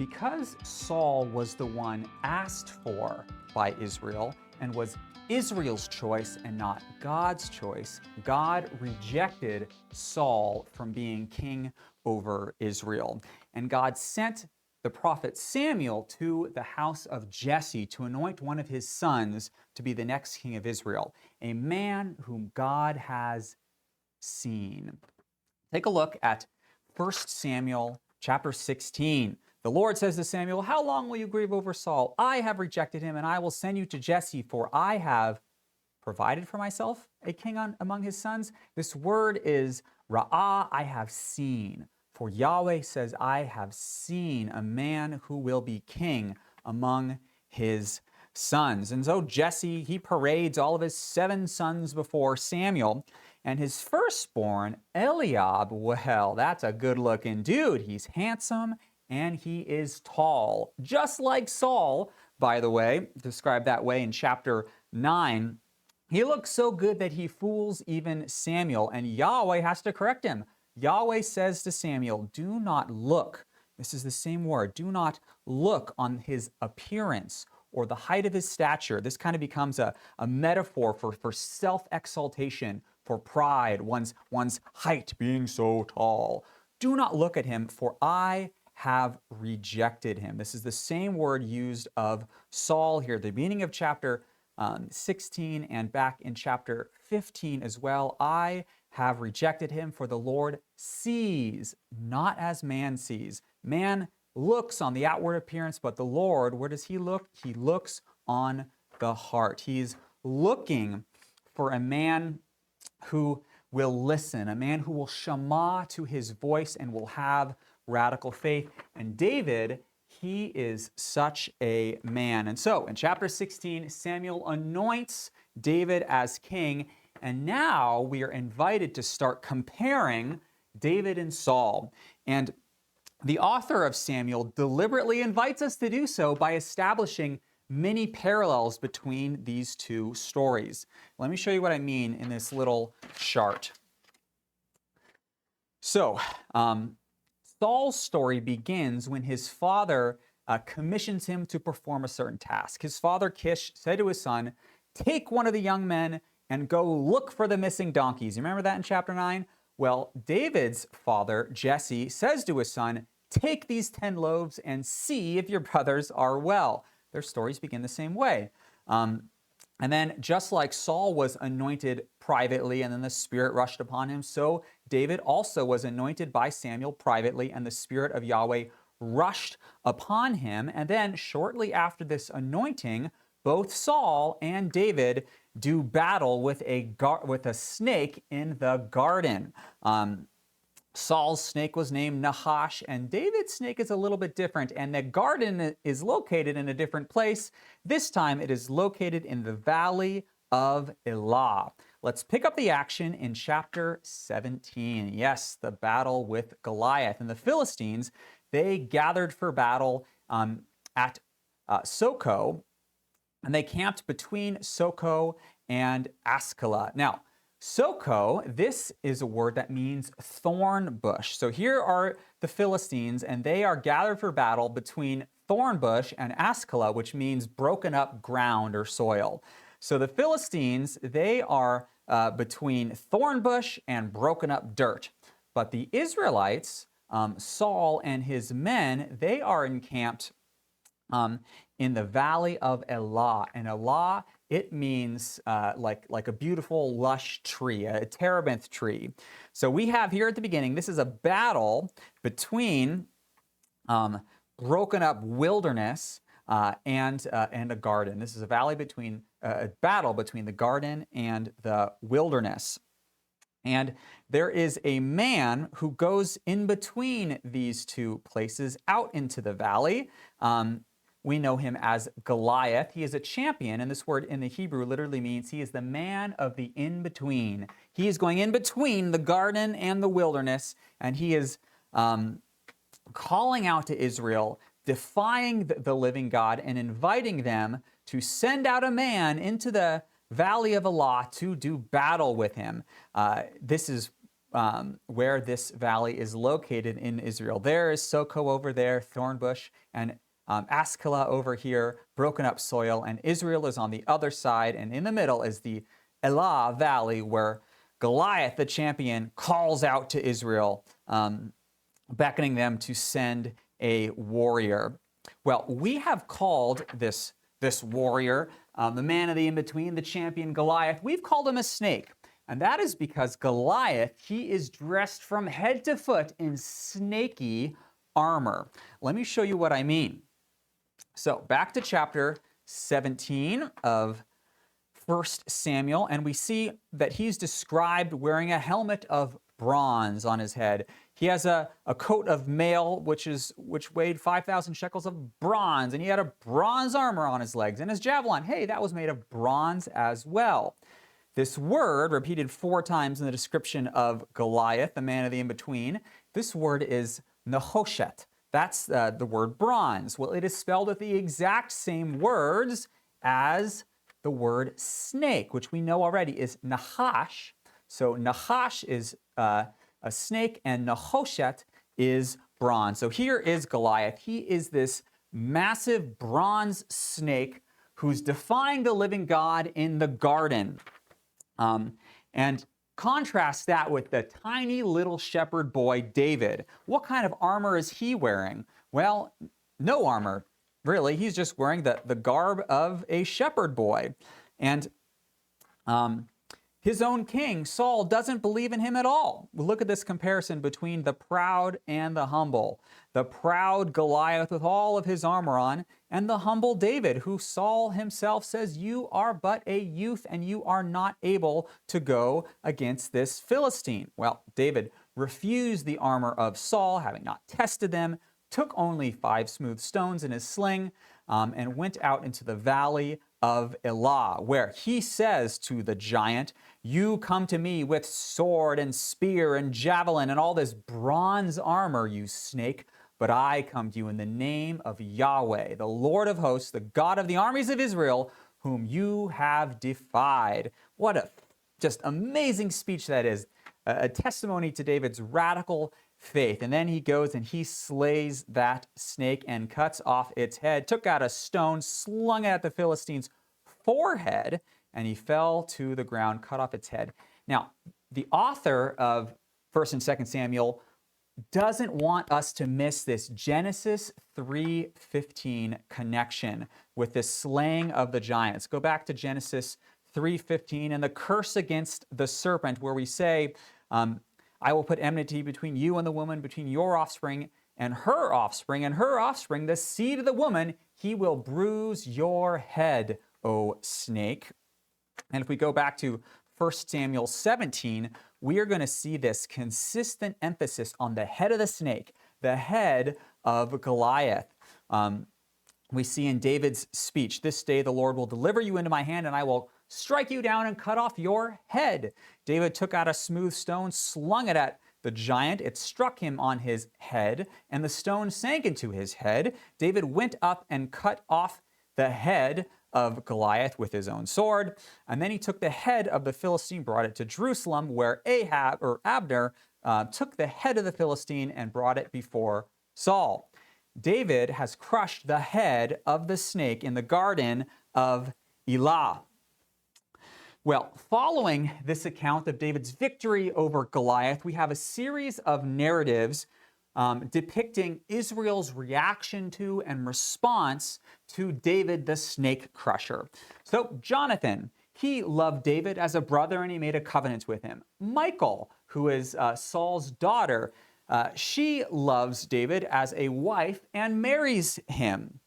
Because Saul was the one asked for by Israel and was Israel's choice and not God's choice, God rejected Saul from being king over Israel. And God sent the prophet Samuel to the house of Jesse to anoint one of his sons to be the next king of Israel, a man whom God has seen. Take a look at 1 Samuel chapter 16. The Lord says to Samuel, "How long will you grieve over Saul? I have rejected him, and I will send you to Jesse, for I have provided for myself a king among his sons." This word is ra'ah, I have seen. For Yahweh says, I have seen a man who will be king among his sons. And so Jesse, he parades all of his 7 sons before Samuel. And his firstborn, Eliab, well, that's a good-looking dude. He's handsome and he is tall, just like Saul, by the way, described that way in chapter 9. He looks so good that he fools even Samuel, and Yahweh has to correct him. Yahweh says to Samuel, do not look, this is the same word, do not look on his appearance or the height of his stature. This kind of becomes a metaphor for self-exaltation, for pride, one's height being so tall. Do not look at him, for I have rejected him. This is the same word used of Saul here at the beginning of chapter 16 and back in chapter 15 as well. I have rejected him, for the Lord sees, not as man sees. Man looks on the outward appearance, but the Lord, where does he look? He looks on the heart. He's looking for a man who will listen, a man who will shema to his voice and will have radical faith. And David, he is such a man. And so in chapter 16, Samuel anoints David as king. And now we are invited to start comparing David and Saul. And the author of Samuel deliberately invites us to do so by establishing many parallels between these two stories. Let me show you what I mean in this little chart. So, Saul's story begins when his father commissions him to perform a certain task. His father, Kish, said to his son, take one of the young men and go look for the missing donkeys. You remember that in chapter 9? Well, David's father, Jesse, says to his son, take these 10 loaves and see if your brothers are well. Their stories begin the same way. And then just like Saul was anointed privately and then the Spirit rushed upon him, so David also was anointed by Samuel privately and the Spirit of Yahweh rushed upon him. And then shortly after this anointing, both Saul and David do battle with a snake in the garden. Saul's snake was named Nahash, and David's snake is a little bit different, and the garden is located in a different place. This time it is located in the valley of Elah. Let's pick up the action in chapter 17. Yes, the battle with Goliath. And the Philistines, they gathered for battle at Soko, and they camped between Soko and Ascalon. Now, Soko, this is a word that means thorn bush. So here are the Philistines, and they are gathered for battle between thorn bush and Ascalon, which means broken up ground or soil. So the Philistines, they are between thorn bush and broken up dirt. But the Israelites, Saul and his men, they are encamped in the valley of Elah. And Elah, it means like a beautiful, lush tree, a terebinth tree. So we have here at the beginning, this is a battle between broken up wilderness and a garden. This is a battle between the garden and the wilderness. And there is a man who goes in between these two places out into the valley. We know him as Goliath. He is a champion, and this word in the Hebrew literally means he is the man of the in-between. He is going in between the garden and the wilderness, and he is calling out to Israel, defying the living God, and inviting them to send out a man into the valley of Elah to do battle with him. This is where this valley is located in Israel. There is Soko over there, Thornbush, and Askela over here, broken up soil, and Israel is on the other side, and in the middle is the Elah Valley, where Goliath, the champion, calls out to Israel, beckoning them to send a warrior. Well, we have called this warrior, the man of the in-between, the champion Goliath, we've called him a snake. And that is because Goliath, he is dressed from head to foot in snaky armor. Let me show you what I mean. So back to chapter 17 of 1 Samuel, and we see that he's described wearing a helmet of bronze on his head. He has a coat of mail, which weighed 5,000 shekels of bronze, and he had a bronze armor on his legs, and his javelin, hey, that was made of bronze as well. This word, repeated 4 times in the description of Goliath, the man of the in-between, this word is Nehoshet. That's the word bronze. Well, it is spelled with the exact same words as the word snake, which we know already is Nahash. So Nahash is a snake, and Nehoshet is bronze. So here is Goliath. He is this massive bronze snake who's defying the living God in the garden. And contrast that with the tiny little shepherd boy, David. What kind of armor is he wearing? Well, no armor, really. He's just wearing the garb of a shepherd boy. And his own king, Saul, doesn't believe in him at all. Look at this comparison between the proud and the humble. The proud Goliath with all of his armor on, and the humble David, who Saul himself says, you are but a youth and you are not able to go against this Philistine. Well, David refused the armor of Saul, having not tested them, took only 5 smooth stones in his sling, and went out into the valley of Elah, where he says to the giant, you come to me with sword and spear and javelin and all this bronze armor, you snake, but I come to you in the name of Yahweh, the Lord of hosts, the God of the armies of Israel, whom you have defied. What a just amazing speech that is, a testimony to David's radical faith. And then he goes and he slays that snake and cuts off its head, took out a stone, slung it at the Philistine's forehead, and he fell to the ground, cut off its head. Now, the author of 1 and 2 Samuel doesn't want us to miss this Genesis 3:15 connection with the slaying of the giants. Go back to Genesis 3:15 and the curse against the serpent, where we say, I will put enmity between you and the woman, between your offspring and her offspring, the seed of the woman, he will bruise your head, O snake. And if we go back to 1 Samuel 17, we are going to see this consistent emphasis on the head of the snake, the head of Goliath. We see in David's speech, this day the Lord will deliver you into my hand, and I will strike you down and cut off your head. David took out a smooth stone, slung it at the giant. It struck him on his head, and the stone sank into his head. David went up and cut off the head of Goliath with his own sword, and then he took the head of the Philistine, brought it to Jerusalem, where Abner took the head of the Philistine and brought it before Saul. David has crushed the head of the snake in the garden of Elah. Well, following this account of David's victory over Goliath, we have a series of narratives depicting Israel's reaction to and response to David the snake crusher. So Jonathan, he loved David as a brother and he made a covenant with him. Michal, who is Saul's daughter, she loves David as a wife and marries him.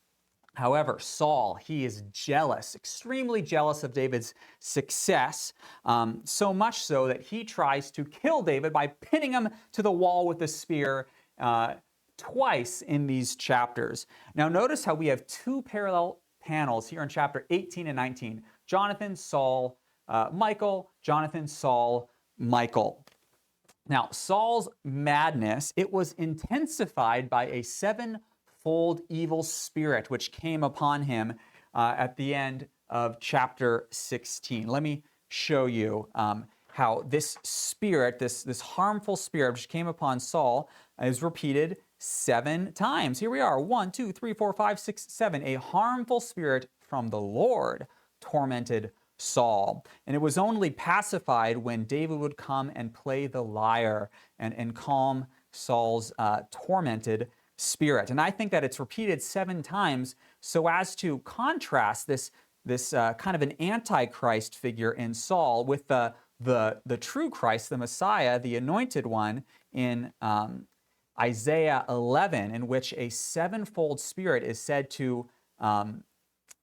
However, Saul, he is jealous, extremely jealous of David's success, so much so that he tries to kill David by pinning him to the wall with a spear twice in these chapters. Now notice how we have 2 parallel panels here in chapter 18 and 19. Jonathan, Saul, Michal, Jonathan, Saul, Michal. Now Saul's madness, it was intensified by a 7-fold evil spirit which came upon him at the end of chapter 16. Let me show you. how this spirit, this harmful spirit which came upon Saul, is repeated 7 times. Here we are, 1, 2, 3, 4, 5, 6, 7. A harmful spirit from the Lord tormented Saul. And it was only pacified when David would come and play the lyre and calm Saul's tormented spirit. And I think that it's repeated 7 times so as to contrast this kind of an antichrist figure in Saul with the true Christ, the Messiah, the anointed one in Isaiah 11, in which a 7-fold spirit is said to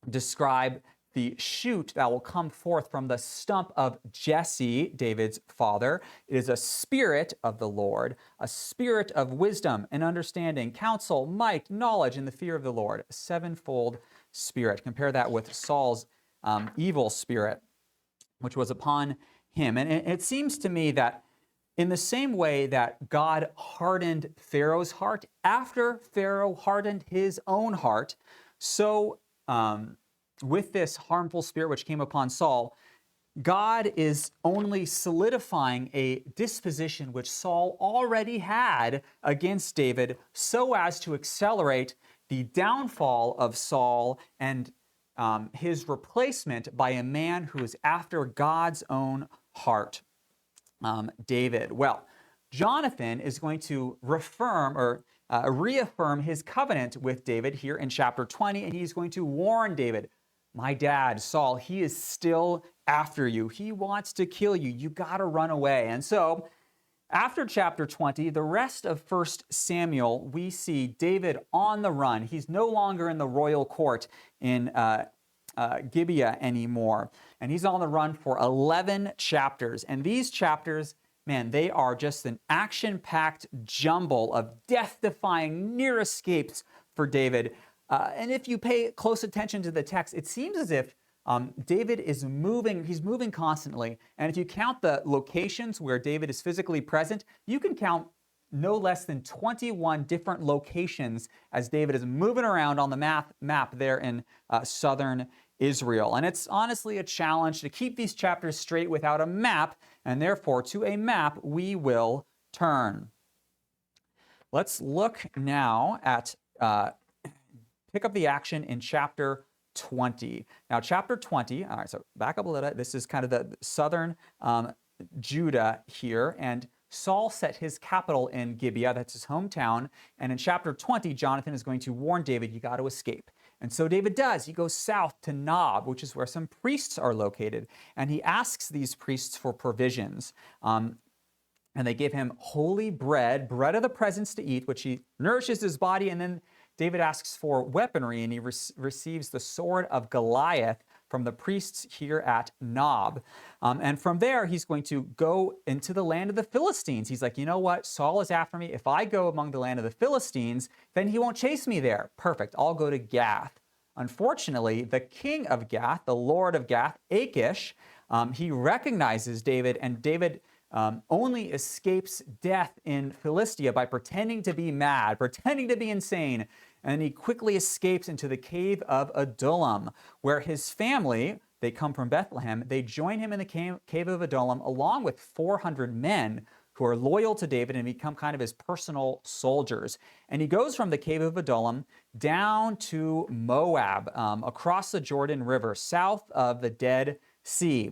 describe the shoot that will come forth from the stump of Jesse, David's father. It is a spirit of the Lord, a spirit of wisdom and understanding, counsel, might, knowledge, and the fear of the Lord. A 7-fold spirit. Compare that with Saul's evil spirit, which was upon him. And it seems to me that in the same way that God hardened Pharaoh's heart, after Pharaoh hardened his own heart, so with this harmful spirit which came upon Saul, God is only solidifying a disposition which Saul already had against David so as to accelerate the downfall of Saul and his replacement by a man who is after God's own heart, David. Well, Jonathan is going to reaffirm his covenant with David here in chapter 20, and he's going to warn David, my dad, Saul, he is still after you. He wants to kill you. You got to run away. And so after chapter 20, the rest of 1 Samuel, we see David on the run. He's no longer in the royal court in Gibeah anymore. And he's on the run for 11 chapters. And these chapters, man, they are just an action-packed jumble of death-defying near escapes for David. And if you pay close attention to the text, it seems as if David is moving, he's moving constantly. And if you count the locations where David is physically present, you can count no less than 21 different locations as David is moving around on the map there in southern Israel. And it's honestly a challenge to keep these chapters straight without a map, and therefore to a map we will turn. Let's look now at pick up the action in chapter 20. Now, chapter 20, all right, so back up a little. This is kind of the southern Judah here, and Saul set his capital in Gibeah, that's his hometown, and in chapter 20, Jonathan is going to warn David, you got to escape. And so David does. He goes south to Nob, which is where some priests are located, and he asks these priests for provisions. And they give him holy bread, bread of the presence to eat, which he nourishes his body, and then David asks for weaponry, and he receives the sword of Goliath from the priests here at Nob. And from there, he's going to go into the land of the Philistines. He's like, you know what? Saul is after me. If I go among the land of the Philistines, then he won't chase me there. Perfect. I'll go to Gath. Unfortunately, the king of Gath, the lord of Gath, Achish, he recognizes David, and David only escapes death in Philistia by pretending to be mad, pretending to be insane. And he quickly escapes into the cave of Adullam, where his family, they come from Bethlehem, they join him in the cave of Adullam along with 400 men who are loyal to David and become kind of his personal soldiers. And he goes from the cave of Adullam down to Moab, across the Jordan River, south of the Dead Sea.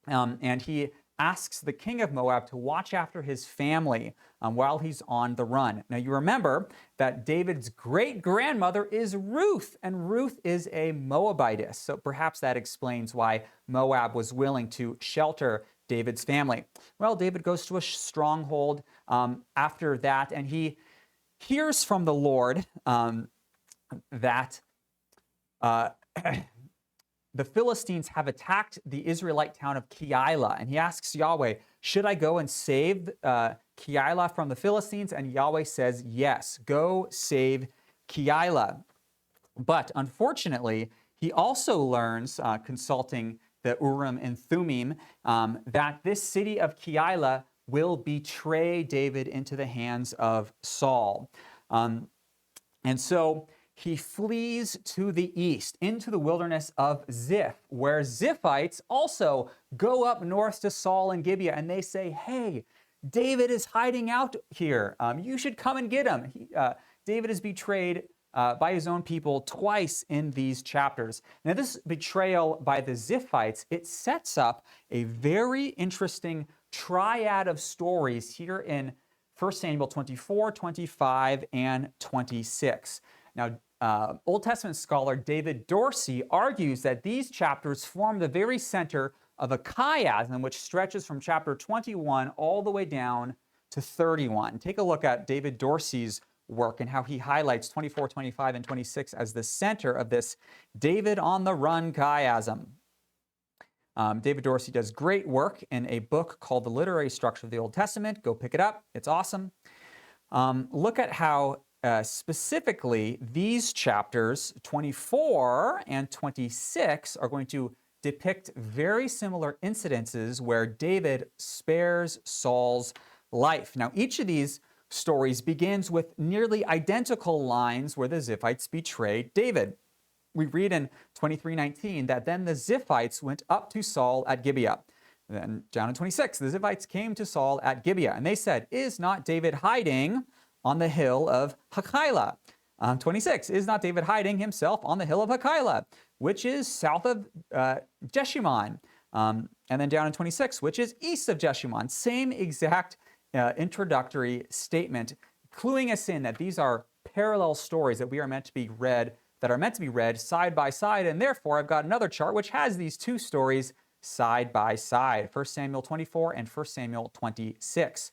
And he asks the king of Moab to watch after his family while he's on the run. Now you remember that David's great-grandmother is Ruth, and Ruth is a Moabitess. So perhaps that explains why Moab was willing to shelter David's family. Well, David goes to a stronghold after that, and he hears from the Lord that the Philistines have attacked the Israelite town of Keilah, and he asks Yahweh, should I go and save Keilah from the Philistines? And Yahweh says, yes, go save Keilah. But unfortunately, he also learns, consulting the Urim and Thummim, that this city of Keilah will betray David into the hands of Saul. And so he flees to the east into the wilderness of Ziph, where Ziphites also go up north to Saul and Gibeah, and they say, hey, David is hiding out here. You should come and get him. David is betrayed by his own people twice in these chapters. Now, this betrayal by the Ziphites, it sets up a very interesting triad of stories here in 1 Samuel 24, 25, and 26. Now, Old Testament scholar David Dorsey argues that these chapters form the very center of a chiasm which stretches from chapter 21 all the way down to 31. Take a look at David Dorsey's work and how he highlights 24, 25, and 26 as the center of this David on the run chiasm. David Dorsey does great work in a book called The Literary Structure of the Old Testament. Go pick it up. It's awesome. Look at how specifically these chapters 24 and 26 are going to depict very similar incidences where David spares Saul's life. Now, each of these stories begins with nearly identical lines where the Ziphites betrayed David. We read in 23:19 that then the Ziphites went up to Saul at Gibeah. Then down in 26, the Ziphites came to Saul at Gibeah, and they said, is not David hiding on the hill of Hachilah? 26, is not David hiding himself on the hill of Hachilah, which is south of Jeshimon? And then down in 26, which is east of Jeshimon. Same exact introductory statement, cluing us in that these are parallel stories that are meant to be read side by side. And therefore, I've got another chart which has these two stories side by side, 1 Samuel 24 and 1 Samuel 26.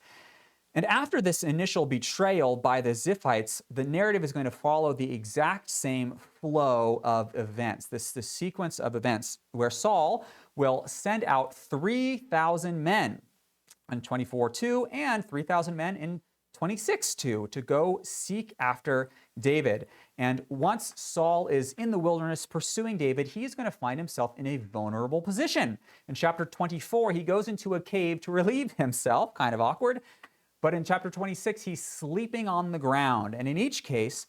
And after this initial betrayal by the Ziphites, the narrative is going to follow the exact same flow of events, the sequence of events, where Saul will send out 3,000 men in 24:2 and 3,000 men in 26:2 to go seek after David. And once Saul is in the wilderness pursuing David, he's going to find himself in a vulnerable position. In chapter 24, he goes into a cave to relieve himself, kind of awkward. But in chapter 26, he's sleeping on the ground. And in each case,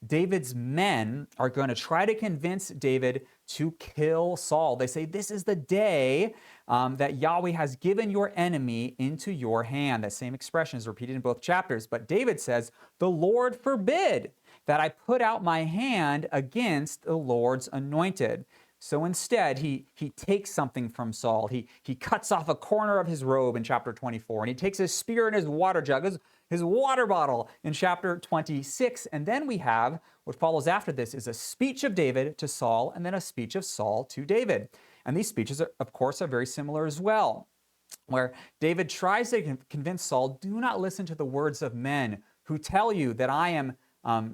David's men are going to try to convince David to kill Saul. They say, this is the day that Yahweh has given your enemy into your hand. That same expression is repeated in both chapters. But David says, the Lord forbid that I put out my hand against the Lord's anointed. So instead, he takes something from Saul. He cuts off a corner of his robe in chapter 24, and he takes his spear and his water jug, his water bottle in chapter 26. And then we have, what follows after this is a speech of David to Saul, and then a speech of Saul to David. And these speeches, of course, are very similar as well, where David tries to convince Saul, do not listen to the words of men who tell you that I am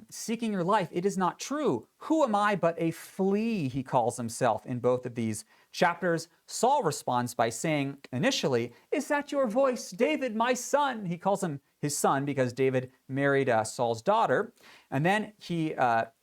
seeking your life. It is not true. Who am I but a flea, he calls himself in both of these chapters. Saul responds by saying initially, is that your voice, David, my son? He calls him his son because David married Saul's daughter. And then he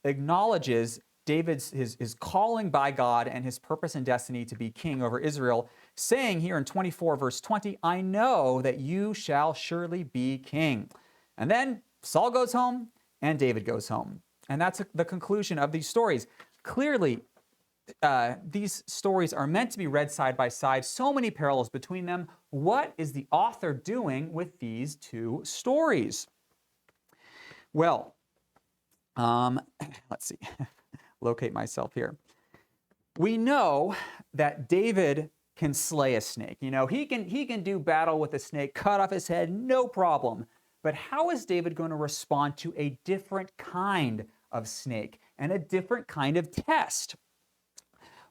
acknowledges his calling by God and his purpose and destiny to be king over Israel, saying here in 24 verse 20, I know that you shall surely be king. And then Saul goes home, and David goes home. And that's the conclusion of these stories. Clearly, these stories are meant to be read side by side. So many parallels between them. What is the author doing with these two stories? Well, let's see. Locate myself here. We know that David can slay a snake. You know, he can do battle with a snake, cut off his head, no problem. But how is David going to respond to a different kind of snake and a different kind of test?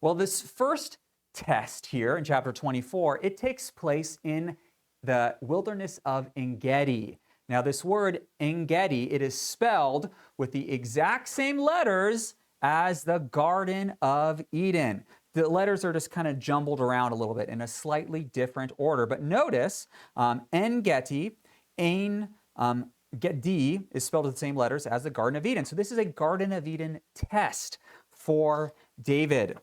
Well, this first test here in chapter 24, it takes place in the wilderness of En-Gedi. Now, this word En-Gedi, it is spelled with the exact same letters as the Garden of Eden. The letters are just kind of jumbled around a little bit in a slightly different order. But notice En-Gedi, Gedi is spelled with the same letters as the Garden of Eden. So this is a Garden of Eden test for David.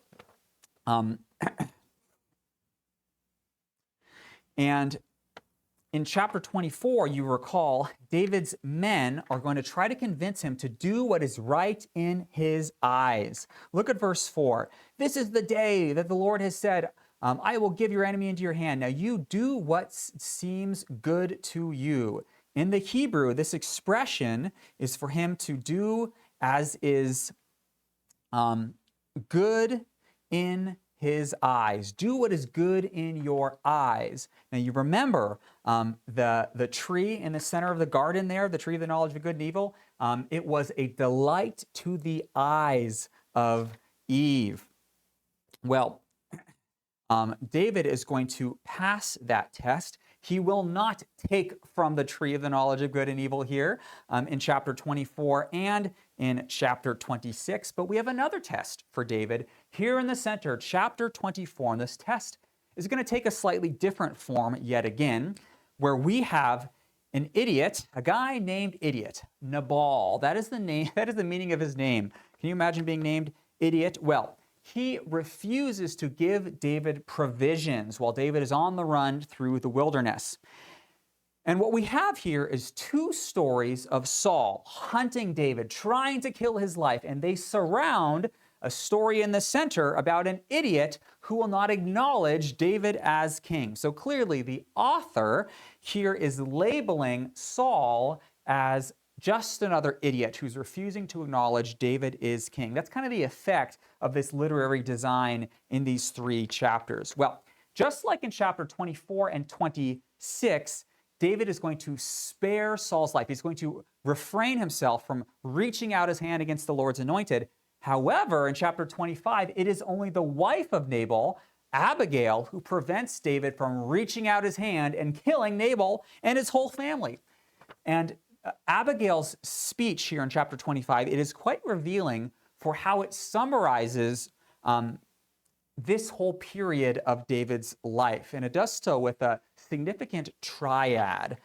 And in chapter 24, you recall, David's men are going to try to convince him to do what is right in his eyes. Look at verse 4. This is the day that the Lord has said, I will give your enemy into your hand. Now you do what seems good to you. In the Hebrew, this expression is for him to do as is good in his eyes. Do what is good in your eyes. Now you remember the tree in the center of the garden there, the tree of the knowledge of good and evil. It was a delight to the eyes of Eve. Well, David is going to pass that test. He will not take from the tree of the knowledge of good and evil here in chapter 24 and in chapter 26. But we have another test for David here in the center, chapter 24. And this test is going to take a slightly different form yet again, where we have an idiot, a guy named Idiot, Nabal. That is the name, that is the meaning of his name. Can you imagine being named Idiot? Well, he refuses to give David provisions while David is on the run through the wilderness. And what we have here is two stories of Saul hunting David, trying to kill his life, and they surround a story in the center about an idiot who will not acknowledge David as king. So clearly the author here is labeling Saul as just another idiot who's refusing to acknowledge David is king. That's kind of the effect of this literary design in these three chapters. Well, just like in chapter 24 and 26, David is going to spare Saul's life. He's going to refrain himself from reaching out his hand against the Lord's anointed. However, in chapter 25, it is only the wife of Nabal, Abigail, who prevents David from reaching out his hand and killing Nabal and his whole family. And Abigail's speech here in chapter 25, it is quite revealing for how it summarizes this whole period of David's life. And it does so with a significant triad.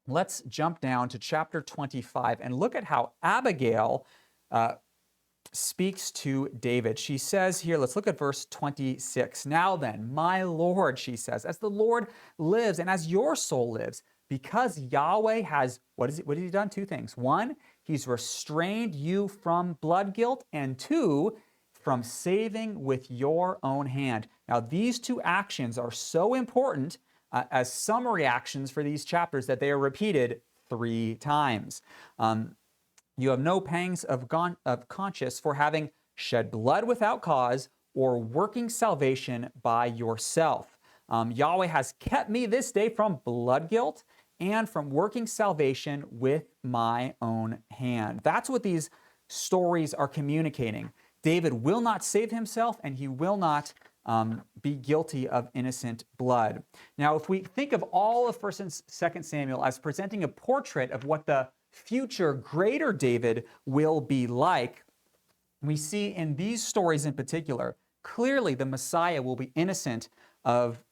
Let's jump down to chapter 25 and look at how Abigail speaks to David. She says here, let's look at verse 26. Now then, my Lord, she says, as the Lord lives and as your soul lives, because Yahweh has, what has he done? Two things. One, he's restrained you from blood guilt, and two, from saving with your own hand. Now, these two actions are so important as summary actions for these chapters that they are repeated 3 times. You have no pangs of conscience for having shed blood without cause or working salvation by yourself. Yahweh has kept me this day from blood guilt and from working salvation with my own hand. That's what these stories are communicating. David will not save himself, and he will not be guilty of innocent blood. Now, if we think of all of 1st and 2nd Samuel as presenting a portrait of what the future greater David will be like, we see in these stories in particular, clearly the Messiah will be innocent of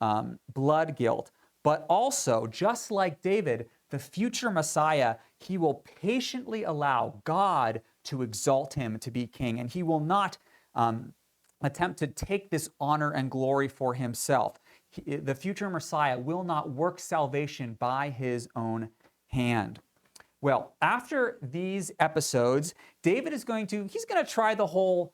blood guilt. But also, just like David, the future Messiah, he will patiently allow God to exalt him to be king, and he will not attempt to take this honor and glory for himself. The future Messiah will not work salvation by his own hand. Well, after these episodes, David is going to try the whole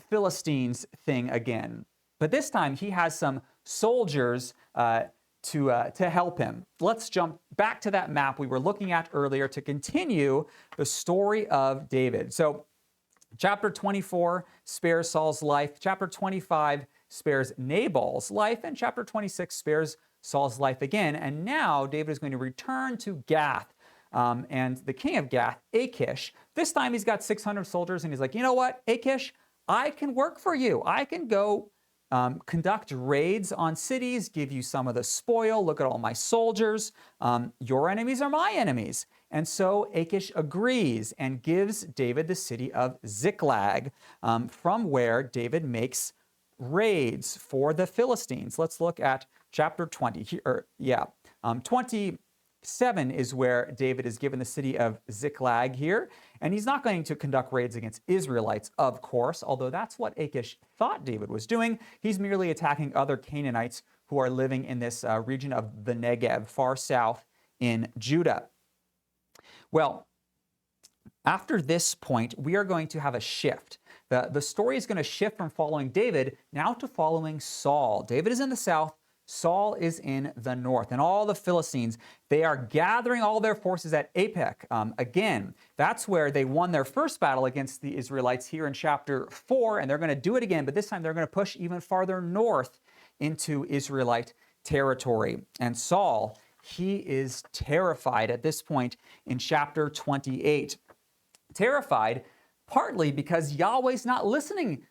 Philistines thing again. But this time he has some soldiers to help him. Let's jump back to that map we were looking at earlier to continue the story of David. So chapter 24 spares Saul's life. Chapter 25 spares Nabal's life. And chapter 26 spares Saul's life again. And now David is going to return to Gath. And the king of Gath, Achish, this time he's got 600 soldiers. And he's like, you know what, Achish, I can work for you. I can go conduct raids on cities, give you some of the spoil. Look at all my soldiers. Your enemies are my enemies. And so Achish agrees and gives David the city of Ziklag, from where David makes raids for the Philistines. Let's look at chapter 20. 27 is where David is given the city of Ziklag here. And he's not going to conduct raids against Israelites, of course, although that's what Achish thought David was doing. He's merely attacking other Canaanites who are living in this region of the Negev, far south in Judah. Well, after this point, we are going to have a shift. The story is going to shift from following David now to following Saul. David is in the south, Saul is in the north. And all the Philistines, they are gathering all their forces at Apec. Again, that's where they won their first battle against the Israelites here in chapter 4, and they're going to do it again, but this time they're going to push even farther north into Israelite territory. And Saul, he is terrified at this point in chapter 28. Terrified partly because Yahweh's not listening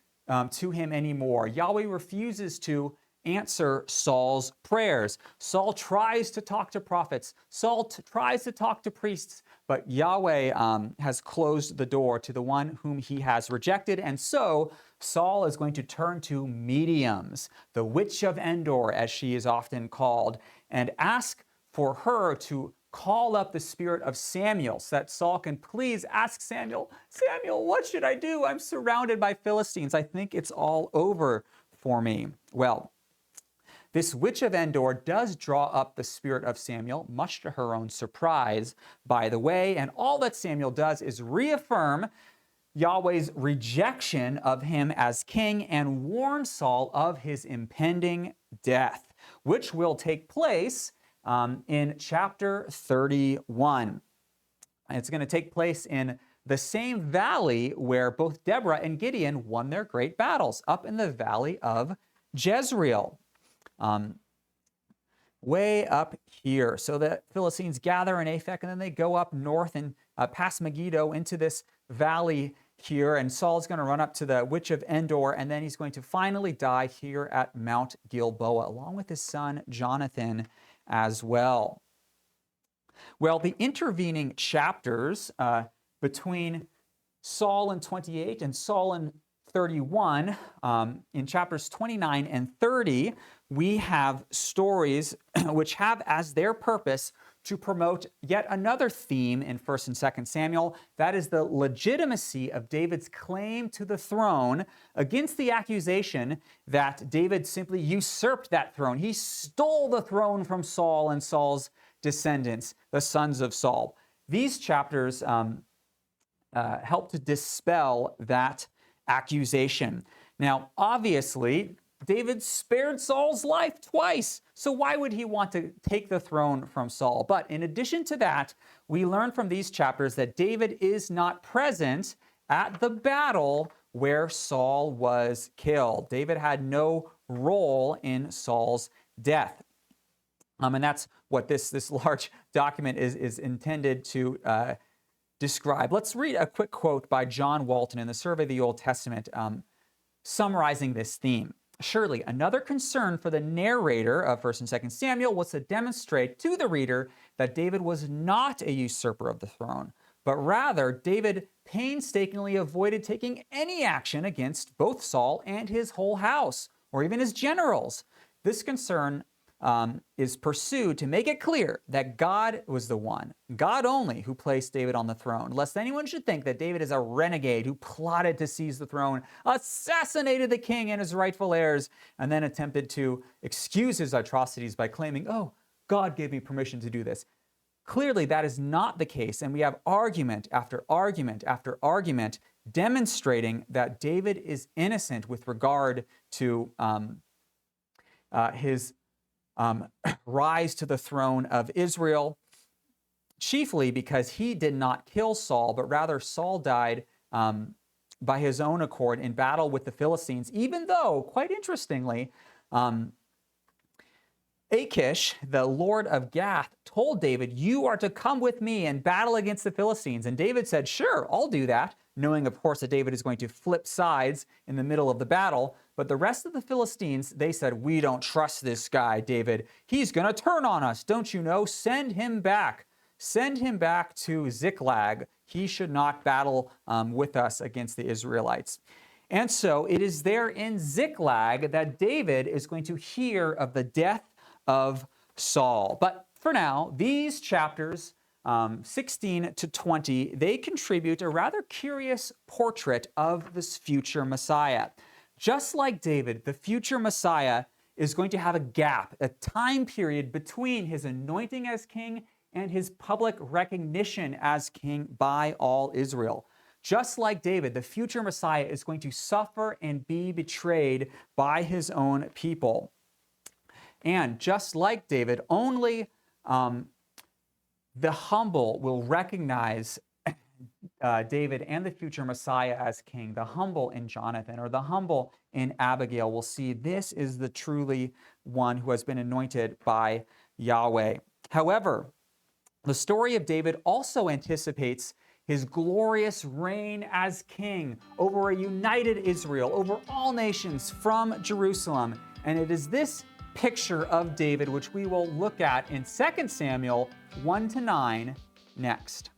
to him anymore. Yahweh refuses to answer Saul's prayers. Saul tries to talk to prophets. Saul tries to talk to priests, but Yahweh has closed the door to the one whom he has rejected. And so Saul is going to turn to mediums, the witch of Endor, as she is often called, and ask for her to call up the spirit of Samuel so that Saul can please ask Samuel, Samuel, what should I do? I'm surrounded by Philistines. I think it's all over for me. Well, this witch of Endor does draw up the spirit of Samuel, much to her own surprise, by the way, and all that Samuel does is reaffirm Yahweh's rejection of him as king and warn Saul of his impending death, which will take place in chapter 31. It's going to take place in the same valley where both Deborah and Gideon won their great battles, up in the valley of Jezreel. Way up here. So the Philistines gather in Aphek, and then they go up north and past Megiddo into this valley here, and Saul's going to run up to the witch of Endor, and then he's going to finally die here at Mount Gilboa, along with his son Jonathan as well. Well, the intervening chapters between Saul in 28 and Saul in 31, in chapters 29 and 30, we have stories which have as their purpose to promote yet another theme in 1st and 2nd Samuel. That is the legitimacy of David's claim to the throne against the accusation that David simply usurped that throne. He stole the throne from Saul and Saul's descendants, the sons of Saul. These chapters help to dispel that accusation. Now, obviously, David spared Saul's life twice, so why would he want to take the throne from Saul? But in addition to that, we learn from these chapters that David is not present at the battle where Saul was killed. David had no role in Saul's death. And that's what this large document is intended to describe. Let's read a quick quote by John Walton in the Survey of the Old Testament, summarizing this theme. Surely, another concern for the narrator of 1st and 2nd Samuel was to demonstrate to the reader that David was not a usurper of the throne, but rather David painstakingly avoided taking any action against both Saul and his whole house, or even his generals. This concern is pursued to make it clear that God was the one, God only, who placed David on the throne, lest anyone should think that David is a renegade who plotted to seize the throne, assassinated the king and his rightful heirs, and then attempted to excuse his atrocities by claiming, oh, God gave me permission to do this. Clearly, that is not the case, and we have argument after argument after argument demonstrating that David is innocent with regard to his rise to the throne of Israel, chiefly because he did not kill Saul, but rather Saul died by his own accord in battle with the Philistines, even though, quite interestingly, Achish, the lord of Gath, told David, you are to come with me and battle against the Philistines. And David said, sure, I'll do that, knowing, of course, that David is going to flip sides in the middle of the battle. But the rest of the Philistines, they said, we don't trust this guy, David. He's going to turn on us, don't you know? Send him back. Send him back to Ziklag. He should not battle with us against the Israelites. And so it is there in Ziklag that David is going to hear of the death of Saul. But for now, these chapters 16 to 20, they contribute a rather curious portrait of this future Messiah. Just like David, the future Messiah is going to have a gap, a time period between his anointing as king and his public recognition as king by all Israel. Just like David, the future Messiah is going to suffer and be betrayed by his own people. And just like David, only the humble will recognize David and the future Messiah as king. The humble in Jonathan or the humble in Abigail will see this is the truly one who has been anointed by Yahweh. However, the story of David also anticipates his glorious reign as king over a united Israel, over all nations from Jerusalem. And it is this picture of David which we will look at in 2 Samuel 1-9 next.